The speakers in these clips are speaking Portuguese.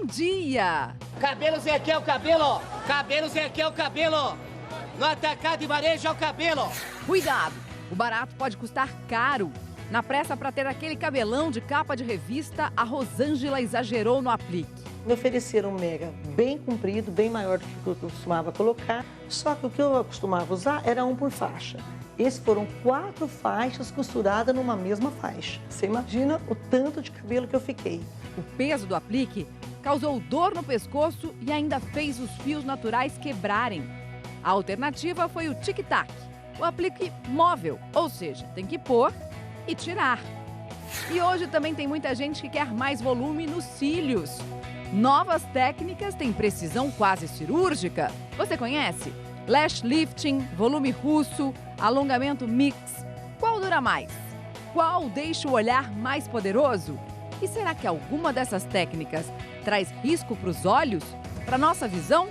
bom dia! Cabelos aqui é o cabelo! Cabelos aqui é o cabelo! No atacado e varejo é o cabelo! Cuidado! O barato pode custar caro. Na pressa para ter aquele cabelão de capa de revista, a Rosângela exagerou no aplique. Me ofereceram um mega bem comprido, bem maior do que eu costumava colocar, só que o que eu costumava usar era um por faixa. Esses foram 4 faixas costuradas numa mesma faixa. Você imagina o tanto de cabelo que eu fiquei. O peso do aplique causou dor no pescoço e ainda fez os fios naturais quebrarem. A alternativa foi o tic-tac, o aplique móvel, ou seja, tem que pôr e tirar. E hoje também tem muita gente que quer mais volume nos cílios. Novas técnicas têm precisão quase cirúrgica. Você conhece? Lash lifting, volume russo, alongamento mix. Qual dura mais? Qual deixa o olhar mais poderoso? E será que alguma dessas técnicas traz risco para os olhos? Para nossa visão?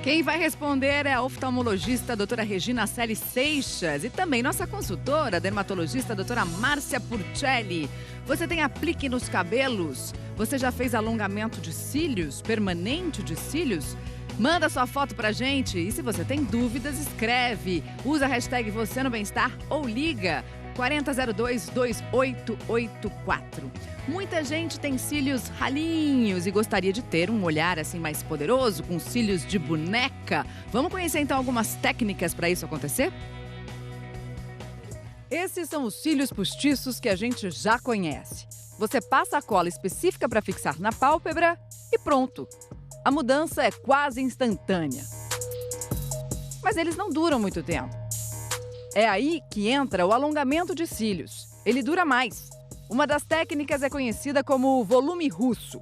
Quem vai responder é a oftalmologista doutora Regina Celi Seixas e também nossa consultora, dermatologista doutora Márcia Purcelli. Você tem aplique nos cabelos? Você já fez alongamento de cílios, permanente de cílios? Manda sua foto pra gente e se você tem dúvidas, escreve. Usa a hashtag Você no Bem-Estar ou liga 4002-2884. Muita gente tem cílios ralinhos e gostaria de ter um olhar assim mais poderoso, com cílios de boneca. Vamos conhecer então algumas técnicas para isso acontecer? Esses são os cílios postiços que a gente já conhece. Você passa a cola específica para fixar na pálpebra e pronto. A mudança é quase instantânea. Mas eles não duram muito tempo. É aí que entra o alongamento de cílios. Ele dura mais. Uma das técnicas é conhecida como volume russo.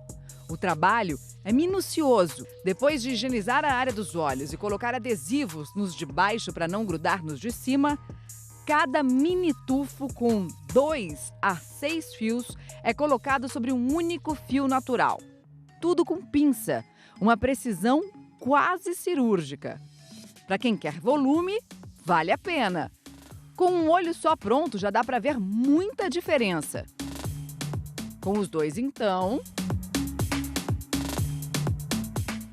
O trabalho é minucioso. Depois de higienizar a área dos olhos e colocar adesivos nos de baixo para não grudar nos de cima, cada mini tufo com 2 a 6 fios é colocado sobre um único fio natural. Tudo com pinça, uma precisão quase cirúrgica. Para quem quer volume, vale a pena. Com um olho só pronto, já dá para ver muita diferença. Com os dois, então...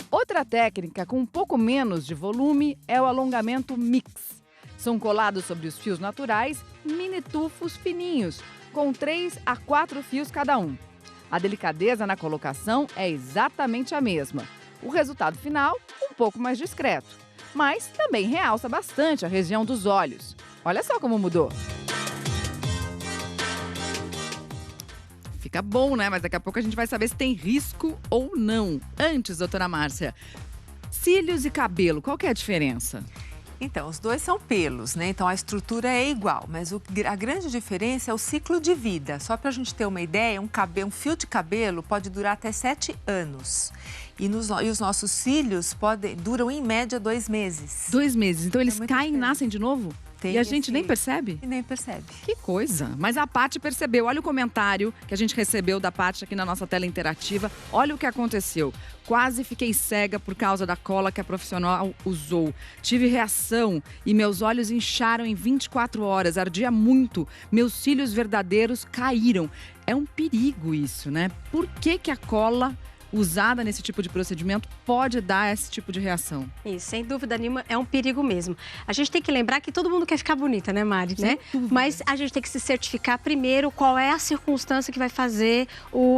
Outra técnica com um pouco menos de volume é o alongamento mix. São colados sobre os fios naturais mini tufos fininhos, com 3 a 4 fios cada um. A delicadeza na colocação é exatamente a mesma. O resultado final, um pouco mais discreto, mas também realça bastante a região dos olhos. Olha só como mudou. Fica bom, né? Mas daqui a pouco a gente vai saber se tem risco ou não. Antes, doutora Márcia, cílios e cabelo, qual que é a diferença? Então, os dois são pelos, né? Então, a estrutura é igual, mas a grande diferença é o ciclo de vida. Só para a gente ter uma ideia, um fio de cabelo pode durar até 7 anos. E os nossos cílios duram, em média, 2 meses. 2 meses. Então, eles caem e diferente. nascem de novo? E a gente nem percebe? E nem percebe. Que coisa! Mas a Paty percebeu. Olha o comentário que a gente recebeu da Paty aqui na nossa tela interativa. Olha o que aconteceu. Quase fiquei cega por causa da cola que a profissional usou. Tive reação e meus olhos incharam em 24 horas. Ardia muito. Meus cílios verdadeiros caíram. É um perigo isso, né? Por que a cola usada nesse tipo de procedimento pode dar esse tipo de reação? Isso, sem dúvida nenhuma, é um perigo mesmo. A gente tem que lembrar que todo mundo quer ficar bonita, né, Mari? Sem dúvida. Mas a gente tem que se certificar primeiro qual é a circunstância que vai fazer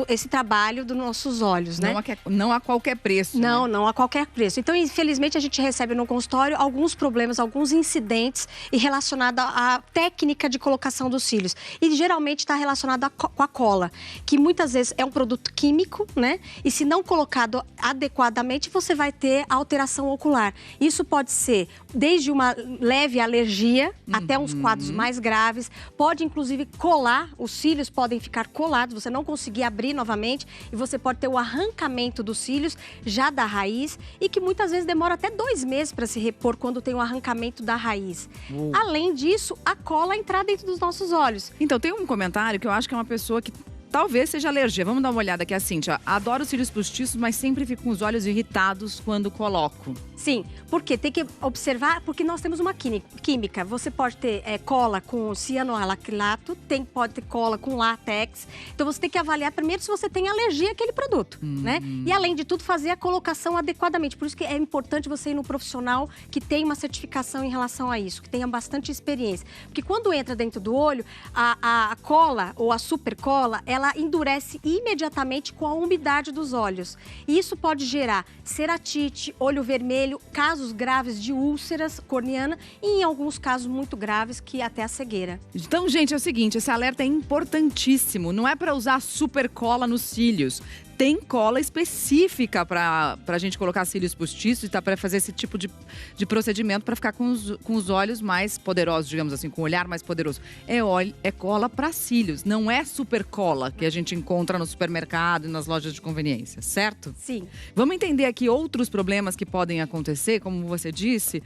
esse trabalho dos nossos olhos, né? Não a qualquer preço. Não, né? não a qualquer preço. Então, infelizmente, a gente recebe no consultório alguns problemas, alguns incidentes relacionados à técnica de colocação dos cílios. E geralmente está relacionado com a cola, que muitas vezes é um produto químico, né? E se não colocado adequadamente, você vai ter alteração ocular. Isso pode ser desde uma leve alergia até uns quadros mais graves. Pode, inclusive, colar. Os cílios podem ficar colados, você não conseguir abrir novamente. E você pode ter o arrancamento dos cílios já da raiz e que muitas vezes demora até 2 meses para se repor quando tem o arrancamento da raiz. Além disso, a cola entrar dentro dos nossos olhos. Então, tem um comentário que eu acho que é uma pessoa que talvez seja alergia. Vamos dar uma olhada aqui, a Cíntia. Adoro cílios postiços, mas sempre fico com os olhos irritados quando coloco. Sim, porque tem que observar, porque nós temos uma química. Você pode ter cola com cianoalacrilato, pode ter cola com látex. Então você tem que avaliar primeiro se você tem alergia àquele produto, né? E além de tudo, fazer a colocação adequadamente. Por isso que é importante você ir no profissional que tem uma certificação em relação a isso, que tenha bastante experiência. Porque quando entra dentro do olho, a cola ou a supercola, ela endurece imediatamente com a umidade dos olhos. E isso pode gerar ceratite, olho vermelho, casos graves de úlceras corneana e em alguns casos muito graves que até a cegueira. Então, gente, é o seguinte, esse alerta é importantíssimo. Não é para usar super cola nos cílios. Tem cola específica para a gente colocar cílios postiços e tá para fazer esse tipo de procedimento para ficar com os olhos mais poderosos, digamos assim, com o olhar mais poderoso. É cola para cílios, não é super cola que a gente encontra no supermercado e nas lojas de conveniência, certo? Sim. Vamos entender aqui outros problemas que podem acontecer, como você disse.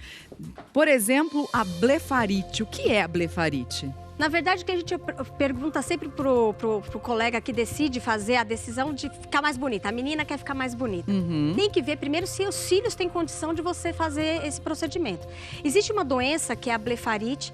Por exemplo, a blefarite. O que é a blefarite? Na verdade, o que a gente pergunta sempre pro colega que decide fazer a decisão de ficar mais bonita. A menina quer ficar mais bonita. Tem que ver primeiro se os cílios têm condição de você fazer esse procedimento. Existe uma doença que é a blefarite.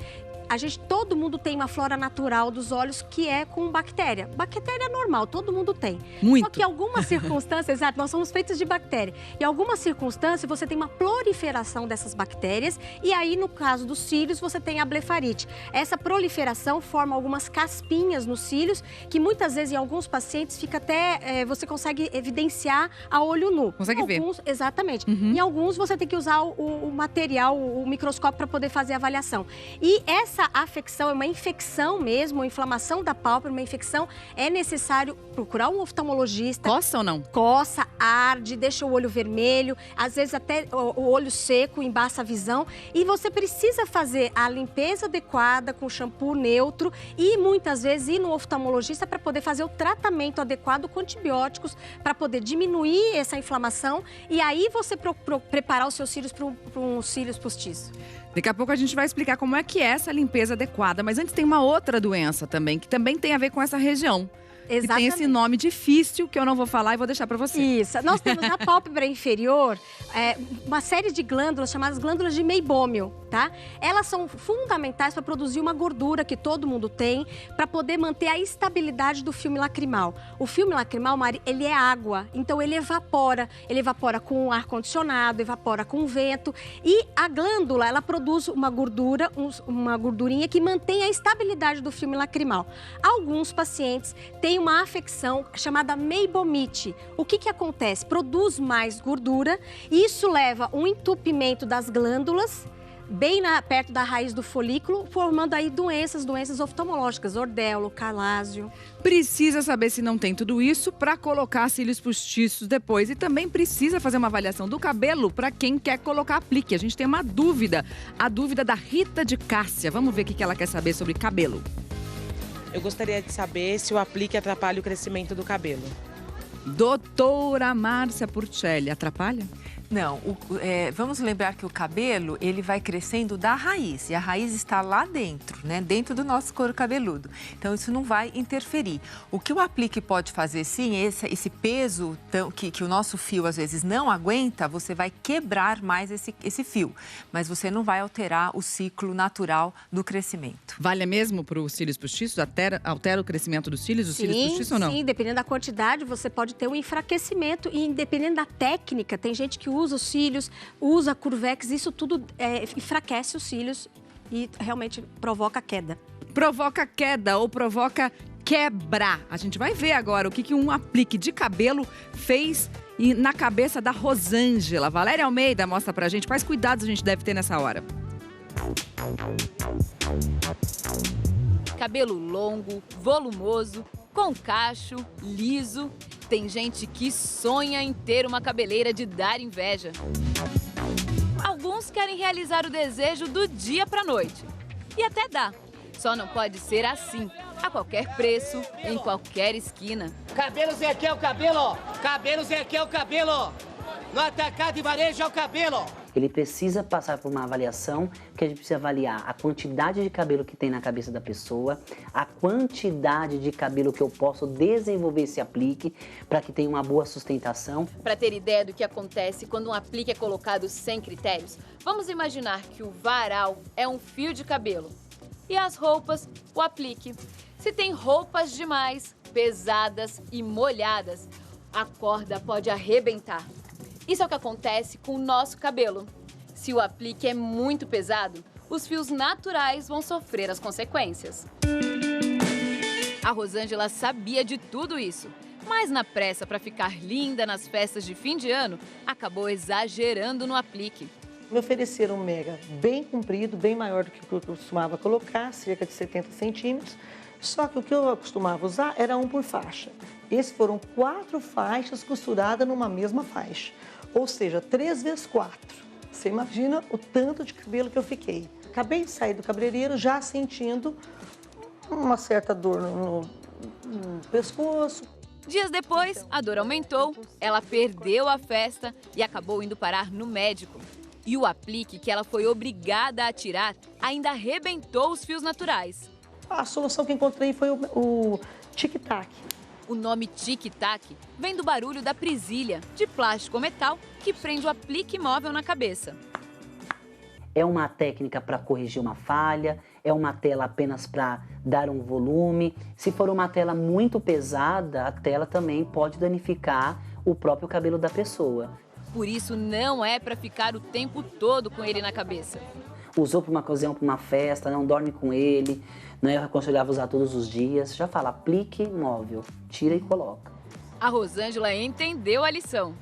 Todo mundo tem uma flora natural dos olhos que é com bactéria. Bactéria é normal, todo mundo tem. Muito. Só que em algumas circunstâncias, exato, nós somos feitos de bactéria. Em algumas circunstâncias, você tem uma proliferação dessas bactérias e aí, no caso dos cílios, você tem a blefarite. Essa proliferação forma algumas caspinhas nos cílios que muitas vezes, em alguns pacientes, fica até... você consegue evidenciar a olho nu. Consegue ver. Exatamente. Em alguns, você tem que usar o material, o microscópio para poder fazer a avaliação. E essa afecção é uma infecção mesmo, uma inflamação da pálpebra, uma infecção, é necessário procurar um oftalmologista. Coça ou não? Coça, arde, deixa o olho vermelho, às vezes até o olho seco, embaça a visão. E você precisa fazer a limpeza adequada com shampoo neutro e muitas vezes ir no oftalmologista para poder fazer o tratamento adequado com antibióticos para poder diminuir essa inflamação e aí você preparar os seus cílios para um cílios postiço. Daqui a pouco a gente vai explicar como é que é essa limpeza adequada. Mas antes tem uma outra doença também, que também tem a ver com essa região. Exatamente. E tem esse nome difícil que eu não vou falar e vou deixar para você. Isso. Nós temos na pálpebra inferior uma série de glândulas chamadas glândulas de meibômio, tá? Elas são fundamentais para produzir uma gordura que todo mundo tem, para poder manter a estabilidade do filme lacrimal. O filme lacrimal, Mari, ele é água, então ele evapora. Ele evapora com o ar-condicionado, evapora com o vento. E a glândula, ela produz uma gordura, uma gordurinha que mantém a estabilidade do filme lacrimal. Alguns pacientes têm uma afecção chamada meibomite. O que acontece? Produz mais gordura e isso leva um entupimento das glândulas bem perto da raiz do folículo, formando aí doenças oftalmológicas, ordelo, calásio. Precisa saber se não tem tudo isso para colocar cílios postiços depois. E também precisa fazer uma avaliação do cabelo para quem quer colocar aplique. A gente tem uma dúvida, a dúvida da Rita de Cássia. Vamos ver o que ela quer saber sobre cabelo. Eu gostaria de saber se o aplique atrapalha o crescimento do cabelo. Doutora Márcia Purcelli, atrapalha? Não, vamos lembrar que o cabelo, ele vai crescendo da raiz. E a raiz está lá dentro, né? Dentro do nosso couro cabeludo. Então, isso não vai interferir. O que o aplique pode fazer, sim, esse peso que o nosso fio, às vezes, não aguenta, você vai quebrar mais esse fio. Mas você não vai alterar o ciclo natural do crescimento. Vale mesmo para os cílios postiços? Altera o crescimento dos cílios, cílios postiços ou não? Sim, dependendo da quantidade, você pode ter um enfraquecimento. E dependendo da técnica, tem gente que usa os cílios, usa Curvex, isso tudo enfraquece os cílios e realmente provoca queda. Provoca queda ou provoca quebra. A gente vai ver agora o que um aplique de cabelo fez na cabeça da Rosângela. Valéria Almeida mostra pra gente quais cuidados a gente deve ter nessa hora. Cabelo longo, volumoso, com cacho, liso. Tem gente que sonha em ter uma cabeleira de dar inveja. Alguns querem realizar o desejo do dia para a noite. E até dá. Só não pode ser assim, a qualquer preço, em qualquer esquina. Cabelo Zé aqui é o cabelo, ó. Cabelo Zé aqui é o cabelo, ó. No atacado e varejo é o cabelo, ó. ele precisa passar por uma avaliação, que a gente precisa avaliar a quantidade de cabelo que tem na cabeça da pessoa, a quantidade de cabelo que eu posso desenvolver esse aplique para que tenha uma boa sustentação. Para ter ideia do que acontece quando um aplique é colocado sem critérios, vamos imaginar que o varal é um fio de cabelo e as roupas, o aplique. Se tem roupas demais, pesadas e molhadas, a corda pode arrebentar. Isso é o que acontece com o nosso cabelo. Se o aplique é muito pesado, os fios naturais vão sofrer as consequências. A Rosângela sabia de tudo isso, mas na pressa para ficar linda nas festas de fim de ano, acabou exagerando no aplique. Me ofereceram um mega bem comprido, bem maior do que eu costumava colocar, cerca de 70 centímetros. Só que o que eu costumava usar era um por faixa. Esses foram 4 faixas costuradas numa mesma faixa. Ou seja, 3 vezes 4. Você imagina o tanto de cabelo que eu fiquei. Acabei de sair do cabeleireiro já sentindo uma certa dor no pescoço. Dias depois, a dor aumentou, ela perdeu a festa e acabou indo parar no médico. E o aplique que ela foi obrigada a tirar ainda arrebentou os fios naturais. A solução que encontrei foi o tic-tac. O nome tic-tac vem do barulho da presilha, de plástico ou metal, que prende o aplique móvel na cabeça. É uma técnica para corrigir uma falha, é uma tela apenas para dar um volume. Se for uma tela muito pesada, a tela também pode danificar o próprio cabelo da pessoa. Por isso, não é para ficar o tempo todo com ele na cabeça. Usou para uma ocasião, para uma festa, não dorme com ele, não é aconselhável usar todos os dias. Já fala, aplique móvel, tira e coloca. A Rosângela entendeu a lição.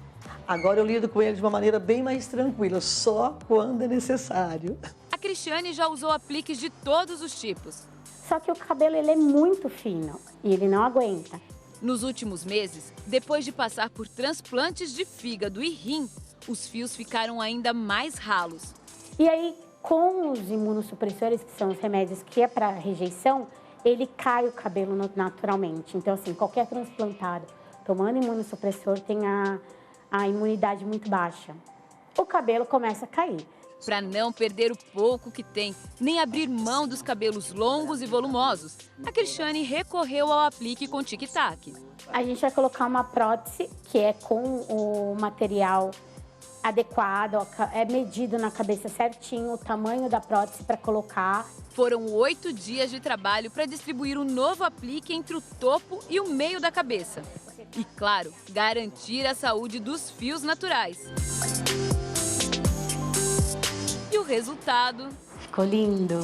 Agora eu lido com ele de uma maneira bem mais tranquila, só quando é necessário. A Cristiane já usou apliques de todos os tipos. Só que o cabelo ele é muito fino e ele não aguenta. Nos últimos meses, depois de passar por transplantes de fígado e rim, os fios ficaram ainda mais ralos. E aí, com os imunossupressores, que são os remédios que é para rejeição, ele cai o cabelo naturalmente. Então, assim, qualquer transplantado tomando imunossupressor tem a imunidade muito baixa. O cabelo começa a cair. Para não perder o pouco que tem, nem abrir mão dos cabelos longos e volumosos, a Cristiane recorreu ao aplique com tic-tac. A gente vai colocar uma prótese, que é com o material adequado, é medido na cabeça certinho o tamanho da prótese para colocar. Foram 8 dias de trabalho para distribuir um novo aplique entre o topo e o meio da cabeça. E, claro, garantir a saúde dos fios naturais. E o resultado? Ficou lindo.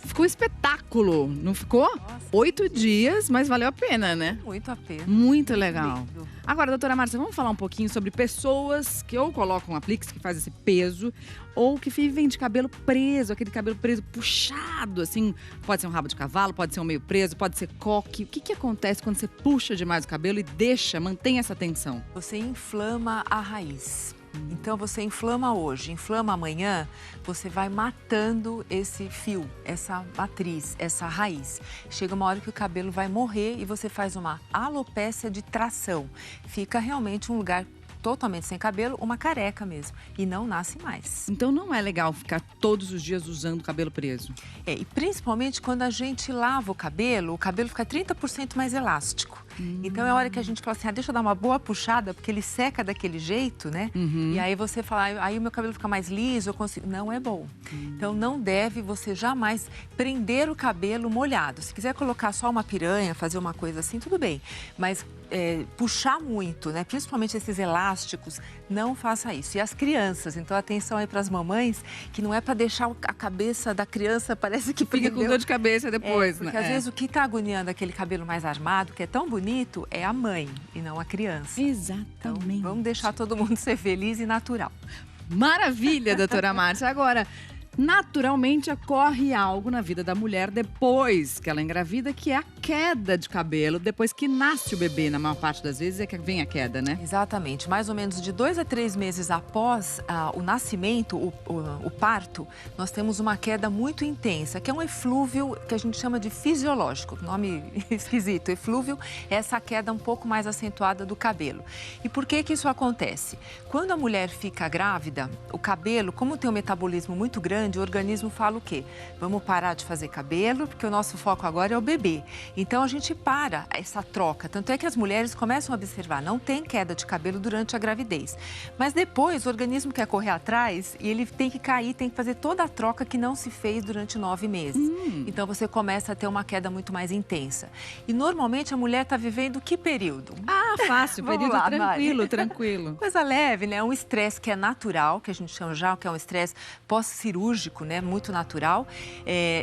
Ficou um espetáculo, não ficou? Nossa. 8 dias, mas valeu a pena, né? Muito a pena. Muito legal. Lindo. Agora, doutora Márcia, vamos falar um pouquinho sobre pessoas que ou colocam apliques que faz esse peso, ou que vivem de cabelo preso, aquele cabelo preso puxado, assim. Pode ser um rabo de cavalo, pode ser um meio preso, pode ser coque. O que acontece quando você puxa demais o cabelo e mantém essa tensão? Você inflama a raiz. Então, você inflama hoje, inflama amanhã, você vai matando esse fio, essa matriz, essa raiz. Chega uma hora que o cabelo vai morrer e você faz uma alopécia de tração. Fica realmente um lugar totalmente sem cabelo, uma careca mesmo. E não nasce mais. Então não é legal ficar todos os dias usando o cabelo preso. E principalmente quando a gente lava o cabelo fica 30% mais elástico. Então é a hora que a gente fala assim, deixa eu dar uma boa puxada, porque ele seca daquele jeito, né? E aí você fala, aí o meu cabelo fica mais liso, eu consigo... Não é bom. Então não deve você jamais prender o cabelo molhado. Se quiser colocar só uma piranha, fazer uma coisa assim, tudo bem. Mas puxar muito, né? Principalmente esses elásticos, não faça isso. E as crianças, então atenção aí para as mamães, que não é para deixar a cabeça da criança, parece que fica com dor de cabeça depois, porque né? às vezes o que está agoniando aquele cabelo mais armado, que é tão bonito, é a mãe e não a criança. Exatamente. Então, vamos deixar todo mundo ser feliz e natural. Maravilha, doutora Márcia. Agora, Naturalmente, ocorre algo na vida da mulher depois que ela engravida, que é a queda de cabelo, depois que nasce o bebê. Na maior parte das vezes é que vem a queda, né? Exatamente. Mais ou menos de 2 a 3 meses após o nascimento, o parto, nós temos uma queda muito intensa, que é um eflúvio que a gente chama de fisiológico. Nome esquisito. Eflúvio é essa queda um pouco mais acentuada do cabelo. E por que isso acontece? Quando a mulher fica grávida, o cabelo, como tem um metabolismo muito grande, o organismo fala o quê? Vamos parar de fazer cabelo, porque o nosso foco agora é o bebê. Então, a gente para essa troca. Tanto é que as mulheres começam a observar, não tem queda de cabelo durante a gravidez. Mas depois, o organismo quer correr atrás e ele tem que cair, tem que fazer toda a troca que não se fez durante 9 meses. Então, você começa a ter uma queda muito mais intensa. E, normalmente, a mulher está vivendo que período? Ah, fácil, período lá, tranquilo. Coisa leve, né? Um estresse que é natural, que a gente chama já, que é um estresse pós-cirúrgico, né? Muito natural.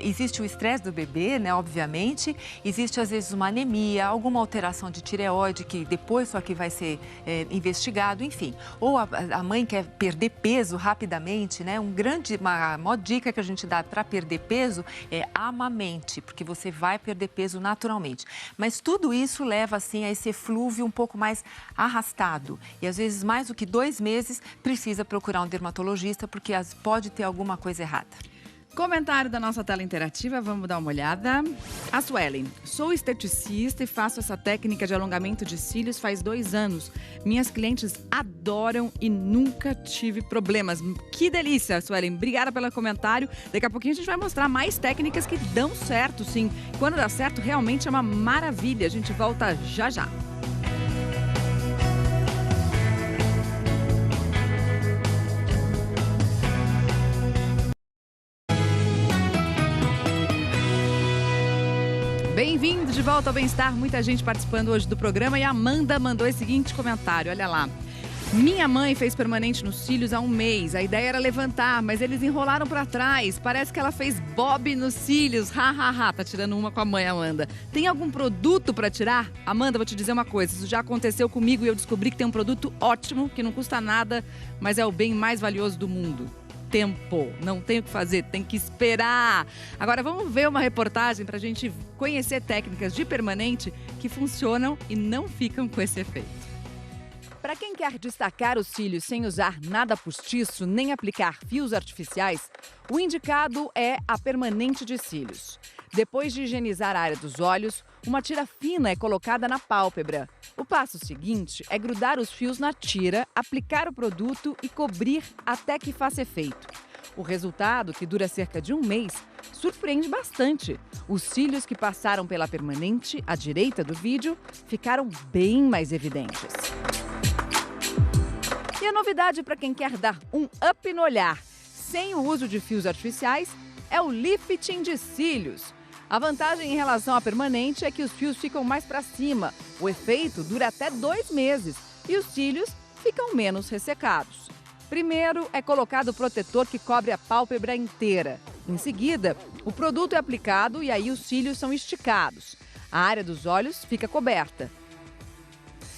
Existe o estresse do bebê, né? Obviamente. Existe, às vezes, uma anemia, alguma alteração de tireoide, que depois só que vai ser investigado, enfim. Ou a mãe quer perder peso rapidamente, né? Uma maior dica que a gente dá para perder peso é amamente, porque você vai perder peso naturalmente. Mas tudo isso leva, assim, a esse eflúvio um pouco mais arrastado. E, às vezes, mais do que 2 meses, precisa procurar um dermatologista, porque pode ter alguma coisa errada. Comentário da nossa tela interativa, vamos dar uma olhada. A Suelen: sou esteticista e faço essa técnica de alongamento de cílios faz 2 anos. Minhas clientes adoram e nunca tive problemas. Que delícia, Suelen. Obrigada pelo comentário. Daqui a pouquinho a gente vai mostrar mais técnicas que dão certo, sim. Quando dá certo, realmente é uma maravilha. A gente volta já já. Bem-vindo de volta ao Bem-Estar. Muita gente participando hoje do programa e a Amanda mandou esse seguinte comentário, olha lá. Minha mãe fez permanente nos cílios há 1 mês. A ideia era levantar, mas eles enrolaram para trás. Parece que ela fez bob nos cílios. Tá tirando uma com a mãe, Amanda. Tem algum produto para tirar? Amanda, vou te dizer uma coisa. Isso já aconteceu comigo e eu descobri que tem um produto ótimo, que não custa nada, mas é o bem mais valioso do mundo. Tempo. Não tem o que fazer, tem que esperar. Agora vamos ver uma reportagem para a gente conhecer técnicas de permanente que funcionam e não ficam com esse efeito. Para quem quer destacar os cílios sem usar nada postiço nem aplicar fios artificiais, o indicado é a permanente de cílios. Depois de higienizar a área dos olhos, uma tira fina é colocada na pálpebra. O passo seguinte é grudar os fios na tira, aplicar o produto e cobrir até que faça efeito. O resultado, que dura cerca de 1 mês, surpreende bastante. Os cílios que passaram pela permanente, à direita do vídeo, ficaram bem mais evidentes. E a novidade para quem quer dar um up no olhar, sem o uso de fios artificiais, é o lifting de cílios. A vantagem em relação à permanente é que os fios ficam mais para cima. O efeito dura até 2 meses e os cílios ficam menos ressecados. Primeiro é colocado o protetor que cobre a pálpebra inteira. Em seguida, o produto é aplicado e aí os cílios são esticados. A área dos olhos fica coberta.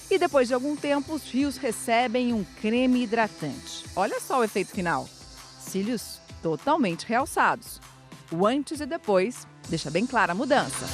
E depois de algum tempo, os fios recebem um creme hidratante. Olha só o efeito final. Cílios totalmente realçados. O antes e depois deixa bem clara a mudança.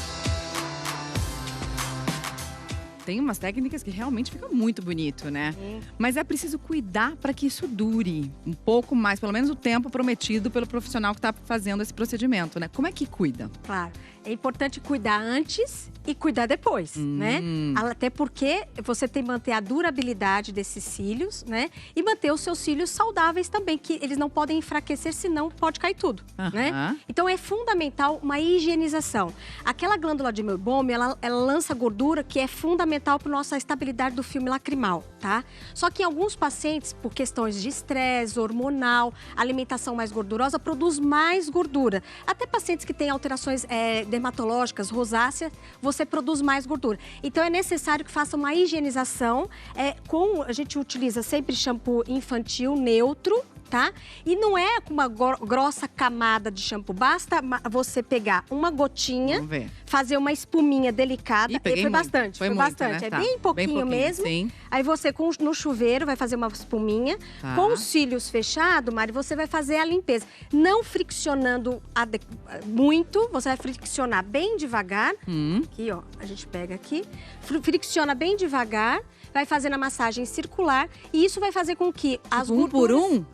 Tem umas técnicas que realmente ficam muito bonito, né? Mas é preciso cuidar para que isso dure um pouco mais, pelo menos o tempo prometido pelo profissional que está fazendo esse procedimento, né? Como é que cuida? Claro, é importante cuidar antes e cuidar depois, né? Até porque você tem que manter a durabilidade desses cílios, né? E manter os seus cílios saudáveis também, que eles não podem enfraquecer, senão pode cair tudo, né? Então é fundamental uma higienização. Aquela glândula de meibome, ela lança gordura que é fundamental para a nossa estabilidade do filme lacrimal, tá? Só que em alguns pacientes, por questões de estresse, hormonal, alimentação mais gordurosa, produz mais gordura. Até pacientes que têm alterações dermatológicas, rosácea, você produz mais gordura. Então é necessário que faça uma higienização. A gente utiliza sempre shampoo infantil neutro, tá? E não é com uma grossa camada de shampoo, basta você pegar uma gotinha, fazer uma espuminha delicada. Foi bastante, foi bastante. Né? É bem pouquinho mesmo. Sim. Aí você, no chuveiro, vai fazer uma espuminha. Tá. Com os cílios fechados, Mari, você vai fazer a limpeza. Não friccionando muito, você vai friccionar bem devagar. Aqui, ó, a gente pega aqui. Fricciona bem devagar, vai fazendo a massagem circular. E isso vai fazer com que as gorduras... por um?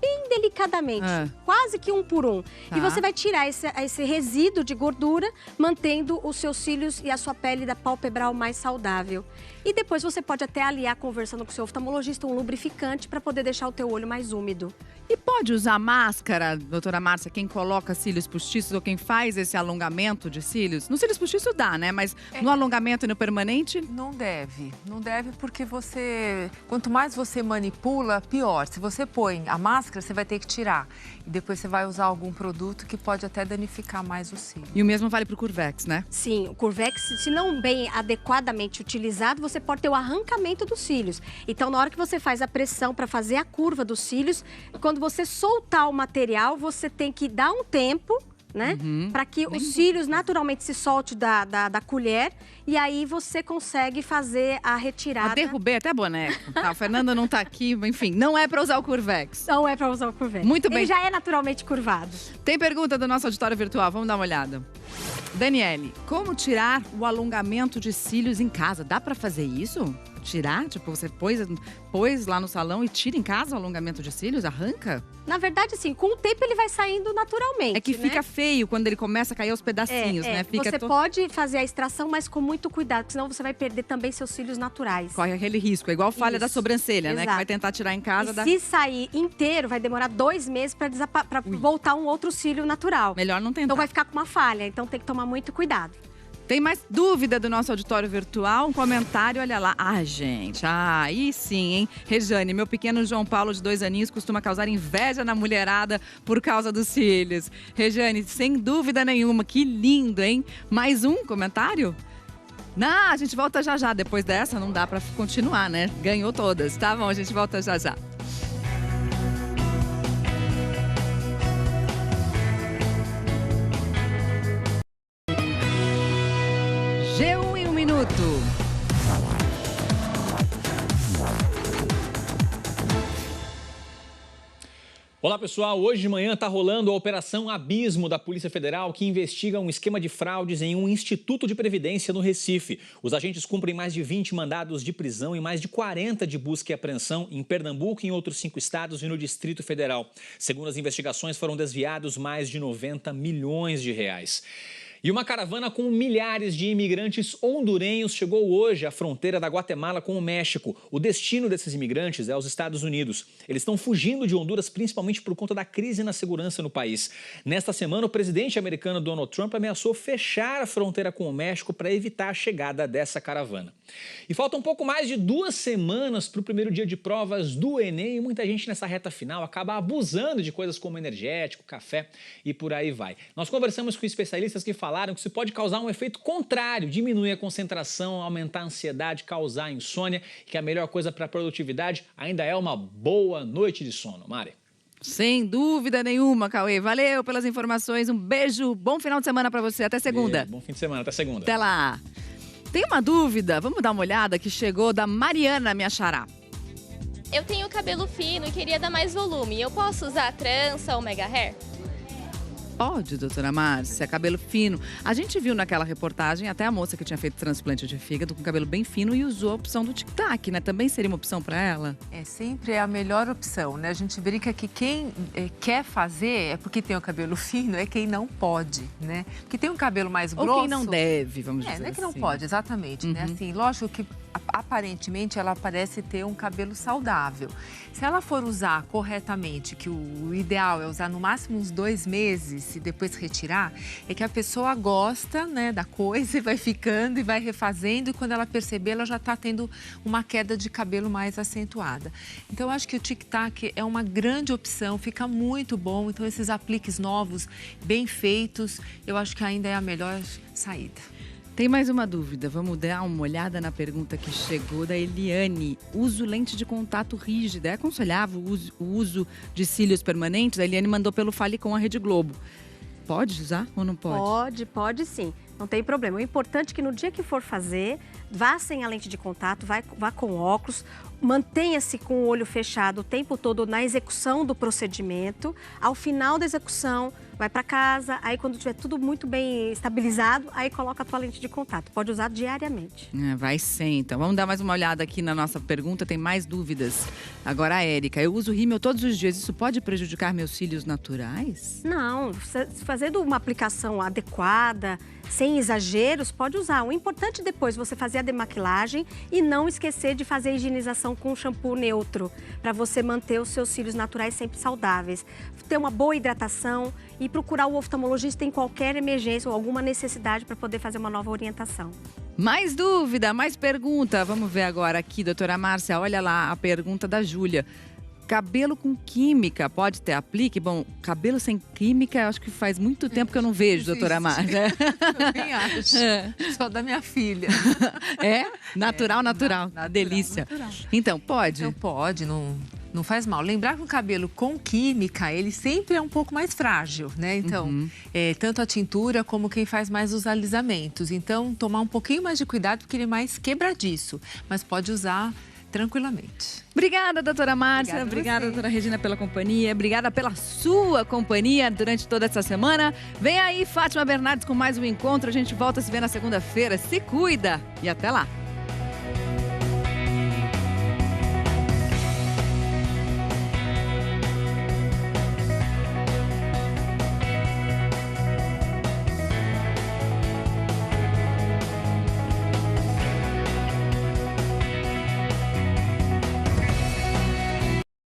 Bem delicadamente, quase que 1 por 1. Tá. E você vai tirar esse resíduo de gordura, mantendo os seus cílios e a sua pele da pálpebral mais saudável. E depois você pode até aliar, conversando com o seu oftalmologista, um lubrificante para poder deixar o teu olho mais úmido. E pode usar máscara, doutora Márcia, quem coloca cílios postiços ou quem faz esse alongamento de cílios? No cílios postiços dá, né? Mas no alongamento e no permanente? Não deve. Não deve porque quanto mais você manipula, pior. Se você põe a máscara, você vai ter que tirar. E depois você vai usar algum produto que pode até danificar mais o cílio. E o mesmo vale para o Curvex, né? Sim, o Curvex, se não bem adequadamente utilizado, você pode ter o arrancamento dos cílios. Então, na hora que você faz a pressão para fazer a curva dos cílios, quando você soltar o material, você tem que dar um tempo, né? Para que os cílios naturalmente se solte da colher e aí você consegue fazer a retirada. Eu derrubei até boneco. Tá, a Fernanda não tá aqui, enfim, não é para usar o Curvex. Não é para usar o Curvex. Muito bem. Ele já é naturalmente curvado. Tem pergunta do nosso auditório virtual, vamos dar uma olhada. Daniele, como tirar o alongamento de cílios em casa? Dá para fazer isso? Tirar? Tipo, você pôs lá no salão e tira em casa o alongamento de cílios? Arranca? Na verdade, assim, com o tempo ele vai saindo naturalmente. É que fica feio quando ele começa a cair aos pedacinhos, né? Você pode fazer a extração, mas com muito cuidado, senão você vai perder também seus cílios naturais. Corre aquele risco, é igual falha da sobrancelha, né? Que vai tentar tirar em casa. Se sair inteiro, vai demorar 2 meses para voltar um outro cílio natural. Melhor não tentar. Então vai ficar com uma falha, então tem que tomar muito cuidado. Tem mais dúvida do nosso auditório virtual? Um comentário, olha lá. Gente, aí sim, hein? Rejane, meu pequeno João Paulo, de 2 aninhos, costuma causar inveja na mulherada por causa dos cílios. Rejane, sem dúvida nenhuma, que lindo, hein? Mais um comentário? Não, a gente volta já já. Depois dessa, não dá pra continuar, né? Ganhou todas, tá bom? A gente volta já já. G1 em 1 minuto. Olá pessoal, hoje de manhã está rolando a Operação Abismo da Polícia Federal, que investiga um esquema de fraudes em um instituto de previdência no Recife. Os agentes cumprem mais de 20 mandados de prisão e mais de 40 de busca e apreensão em Pernambuco e em outros 5 estados e no Distrito Federal. Segundo as investigações, foram desviados mais de 90 milhões de reais. E uma caravana com milhares de imigrantes hondurenhos chegou hoje à fronteira da Guatemala com o México. O destino desses imigrantes é os Estados Unidos. Eles estão fugindo de Honduras principalmente por conta da crise na segurança no país. Nesta semana, o presidente americano Donald Trump ameaçou fechar a fronteira com o México para evitar a chegada dessa caravana. E faltam um pouco mais de 2 semanas para o primeiro dia de provas do Enem e muita gente nessa reta final acaba abusando de coisas como energético, café e por aí vai. Nós conversamos com especialistas que falaram que isso pode causar um efeito contrário, diminuir a concentração, aumentar a ansiedade, causar insônia, e que a melhor coisa para a produtividade ainda é uma boa noite de sono. Mari. Sem dúvida nenhuma, Cauê. Valeu pelas informações, um beijo, bom final de semana para você, até segunda. Bom fim de semana, até segunda. Até lá. Tem uma dúvida, vamos dar uma olhada, que chegou da Mariana, minha xará. Eu tenho cabelo fino e queria dar mais volume. Eu posso usar trança ou mega hair? Pode, doutora Márcia, cabelo fino. A gente viu naquela reportagem até a moça que tinha feito transplante de fígado com cabelo bem fino e usou a opção do tic-tac, né? Também seria uma opção para ela? É, sempre é a melhor opção, né? A gente brinca que quem quer fazer é porque tem o cabelo fino, é quem não pode, né? Porque tem um cabelo mais grosso... Ou quem não deve, vamos dizer assim. Não é que não pode, exatamente, né? Assim, lógico que aparentemente ela parece ter um cabelo saudável. Se ela for usar corretamente, que o ideal é usar no máximo uns 2 meses e depois retirar, é que a pessoa gosta, né, da coisa e vai ficando e vai refazendo, e quando ela perceber, ela já está tendo uma queda de cabelo mais acentuada. Então, eu acho que o tic-tac é uma grande opção, fica muito bom. Então, esses apliques novos, bem feitos, eu acho que ainda é a melhor saída. Tem mais uma dúvida, vamos dar uma olhada na pergunta que chegou da Eliane. Uso lente de contato rígida, é aconselhável o uso de cílios permanentes? A Eliane mandou pelo Fale com a Rede Globo. Pode usar ou não pode? Pode sim, não tem problema. O importante é que no dia que for fazer, vá sem a lente de contato, vá com óculos, mantenha-se com o olho fechado o tempo todo na execução do procedimento. Ao final da execução, vai para casa, aí quando tiver tudo muito bem estabilizado, aí coloca a tua lente de contato. Pode usar diariamente. Vai sim, então vamos dar mais uma olhada aqui na nossa pergunta, tem mais dúvidas. Agora a Érica, eu uso rímel todos os dias, isso pode prejudicar meus cílios naturais? Não, fazendo uma aplicação adequada, sem exageros, pode usar. O importante depois você fazer a demaquilagem e não esquecer de fazer a higienização com um shampoo neutro, para você manter os seus cílios naturais sempre saudáveis. Ter uma boa hidratação e procurar o oftalmologista em qualquer emergência ou alguma necessidade para poder fazer uma nova orientação. Mais dúvida, mais pergunta. Vamos ver agora aqui, doutora Márcia, olha lá a pergunta da Júlia. Cabelo com química, pode ter aplique? Bom, cabelo sem química, acho que faz muito tempo que eu não vejo, doutora Márcia. Também acho. Só da minha filha. É? Natural. Delícia. Natural. Então, pode? Então pode, não faz mal. Lembrar que o cabelo com química, ele sempre é um pouco mais frágil, né? Então, tanto a tintura como quem faz mais os alisamentos. Então, tomar um pouquinho mais de cuidado, porque ele é mais quebradiço. Mas pode usar tranquilamente. Obrigada, doutora Márcia. Obrigada, doutora Regina, pela companhia. Obrigada pela sua companhia durante toda essa semana. Vem aí, Fátima Bernardes, com mais um encontro. A gente volta a se ver na segunda-feira. Se cuida e até lá.